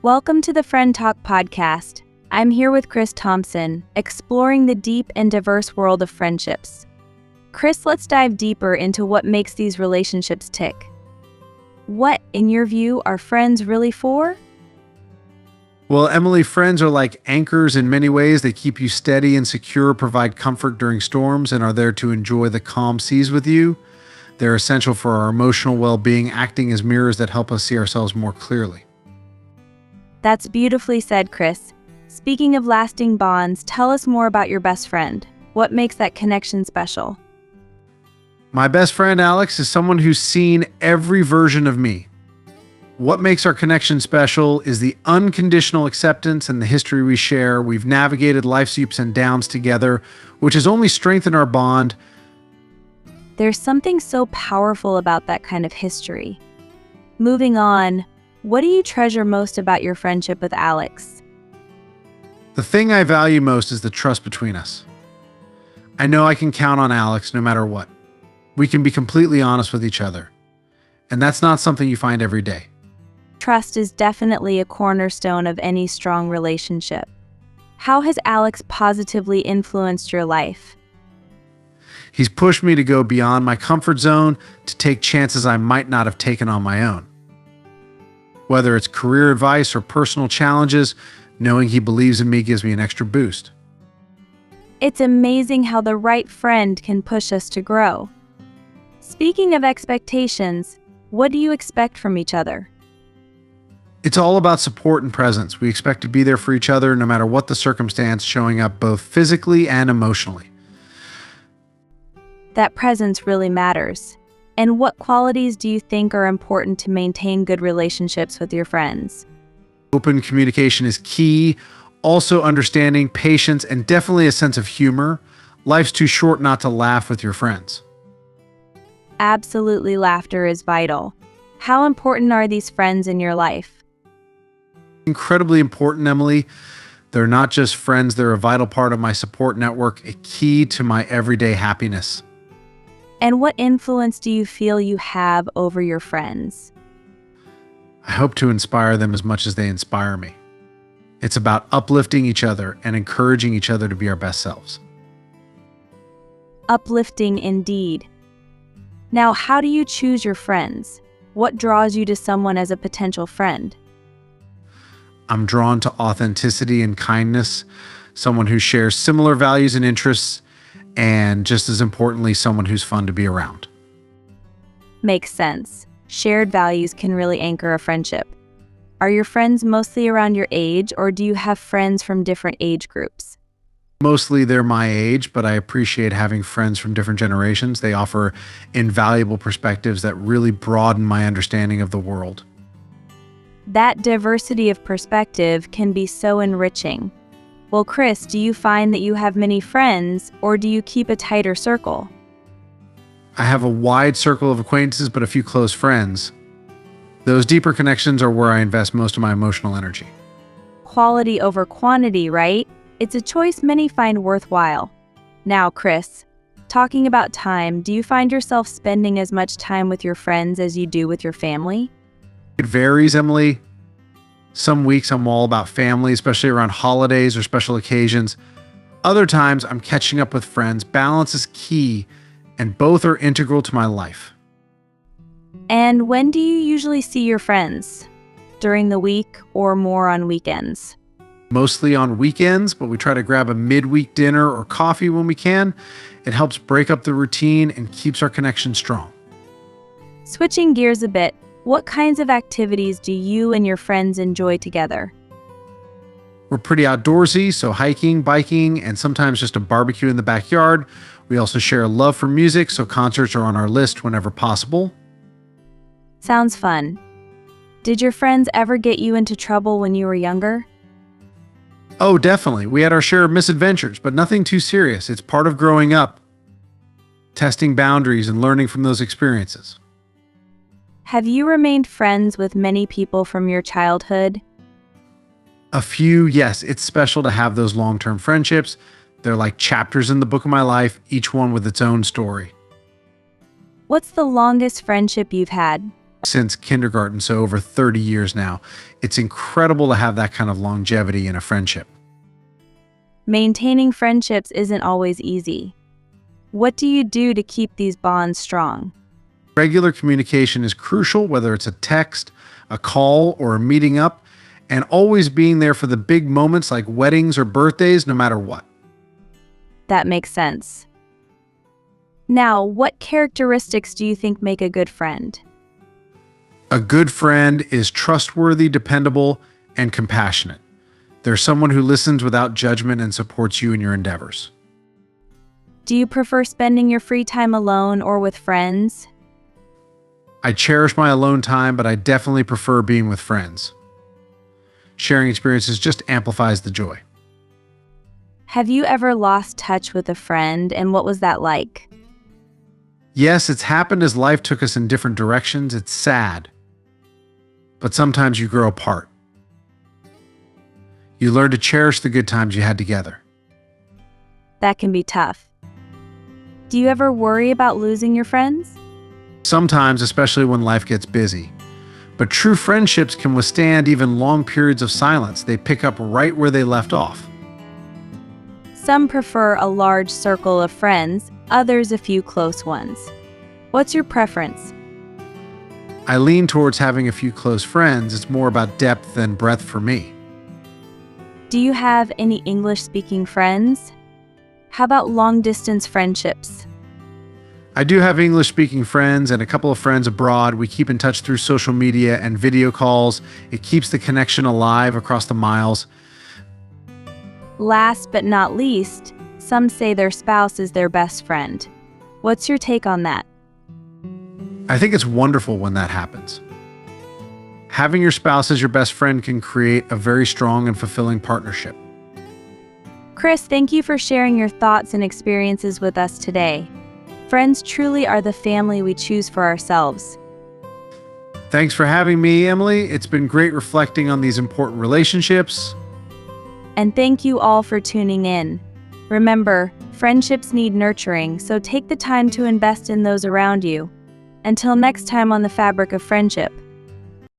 Welcome to the Friend Talk podcast. I'm here with Chris Thompson, exploring the deep and diverse world of friendships. Chris, let's dive deeper into what makes these relationships tick. What, in your view, are friends really for? Well, Emily, friends are like anchors in many ways. They keep you steady and secure, provide comfort during storms, and are there to enjoy the calm seas with you. They're essential for our emotional well-being, acting as mirrors that help us see ourselves more clearly. That's beautifully said, Chris. Speaking of lasting bonds, tell us more about your best friend. What makes that connection special? My best friend, Alex, is someone who's seen every version of me. What makes our connection special is the unconditional acceptance and the history we share. We've navigated life's ups and downs together, which has only strengthened our bond. There's something so powerful about that kind of history. Moving on, what do you treasure most about your friendship with Alex? The thing I value most is the trust between us. I know I can count on Alex no matter what. We can be completely honest with each other. And that's not something you find every day. Trust is definitely a cornerstone of any strong relationship. How has Alex positively influenced your life? He's pushed me to go beyond my comfort zone, to take chances I might not have taken on my own. Whether it's career advice or personal challenges, knowing he believes in me gives me an extra boost. It's amazing how the right friend can push us to grow. Speaking of expectations, what do you expect from each other? It's all about support and presence. We expect to be there for each other no matter what the circumstance, showing up both physically and emotionally. That presence really matters. And what qualities do you think are important to maintain good relationships with your friends? Open communication is key. Also understanding, patience, and definitely a sense of humor. Life's too short not to laugh with your friends. Absolutely, laughter is vital. How important are these friends in your life? Incredibly important, Emily. They're not just friends, they're a vital part of my support network, a key to my everyday happiness. And what influence do you feel you have over your friends? I hope to inspire them as much as they inspire me. It's about uplifting each other and encouraging each other to be our best selves. Uplifting indeed. Now, how do you choose your friends? What draws you to someone as a potential friend? I'm drawn to authenticity and kindness, someone who shares similar values and interests, and just as importantly, someone who's fun to be around. Makes sense. Shared values can really anchor a friendship. Are your friends mostly around your age, or do you have friends from different age groups? Mostly they're my age, but I appreciate having friends from different generations. They offer invaluable perspectives that really broaden my understanding of the world. That diversity of perspective can be so enriching. Well, Chris, do you find that you have many friends, or do you keep a tighter circle? I have a wide circle of acquaintances, but a few close friends. Those deeper connections are where I invest most of my emotional energy. Quality over quantity, right? It's a choice many find worthwhile. Now, Chris, talking about time, do you find yourself spending as much time with your friends as you do with your family? It varies, Emily. Some weeks I'm all about family, especially around holidays or special occasions. Other times I'm catching up with friends. Balance is key, and both are integral to my life. And when do you usually see your friends? During the week or more on weekends? Mostly on weekends, but we try to grab a midweek dinner or coffee when we can. It helps break up the routine and keeps our connection strong. Switching gears a bit, what kinds of activities do you and your friends enjoy together? We're pretty outdoorsy, so hiking, biking, and sometimes just a barbecue in the backyard. We also share a love for music, so concerts are on our list whenever possible. Sounds fun. Did your friends ever get you into trouble when you were younger? Oh, definitely. We had our share of misadventures, but nothing too serious. It's part of growing up, testing boundaries and learning from those experiences. Have you remained friends with many people from your childhood? A few, yes. It's special to have those long-term friendships. They're like chapters in the book of my life, each one with its own story. What's the longest friendship you've had? since kindergarten, so over 30 years now. It's incredible to have that kind of longevity in a friendship. Maintaining friendships isn't always easy. What do you do to keep these bonds strong? Regular communication is crucial, whether it's a text, a call, or a meeting up, and always being there for the big moments like weddings or birthdays, no matter what. That makes sense. Now, what characteristics do you think make a good friend? A good friend is trustworthy, dependable, and compassionate. They're someone who listens without judgment and supports you in your endeavors. Do you prefer spending your free time alone or with friends? I cherish my alone time, but I definitely prefer being with friends. Sharing experiences just amplifies the joy. Have you ever lost touch with a friend, and what was that like? Yes, it's happened as life took us in different directions. It's sad. But sometimes you grow apart. You learn to cherish the good times you had together. That can be tough. Do you ever worry about losing your friends? Sometimes, especially when life gets busy. But true friendships can withstand even long periods of silence. They pick up right where they left off. Some prefer a large circle of friends, others a few close ones. What's your preference? I lean towards having a few close friends. It's more about depth than breadth for me. Do you have any English-speaking friends? How about long-distance friendships? I do have English-speaking friends and a couple of friends abroad. We keep in touch through social media and video calls. It keeps the connection alive across the miles. Last but not least, some say their spouse is their best friend. What's your take on that? I think it's wonderful when that happens. Having your spouse as your best friend can create a very strong and fulfilling partnership. Chris, thank you for sharing your thoughts and experiences with us today. Friends truly are the family we choose for ourselves. Thanks for having me, Emily. It's been great reflecting on these important relationships. And thank you all for tuning in. Remember, friendships need nurturing, so take the time to invest in those around you. Until next time on The Fabric of Friendship.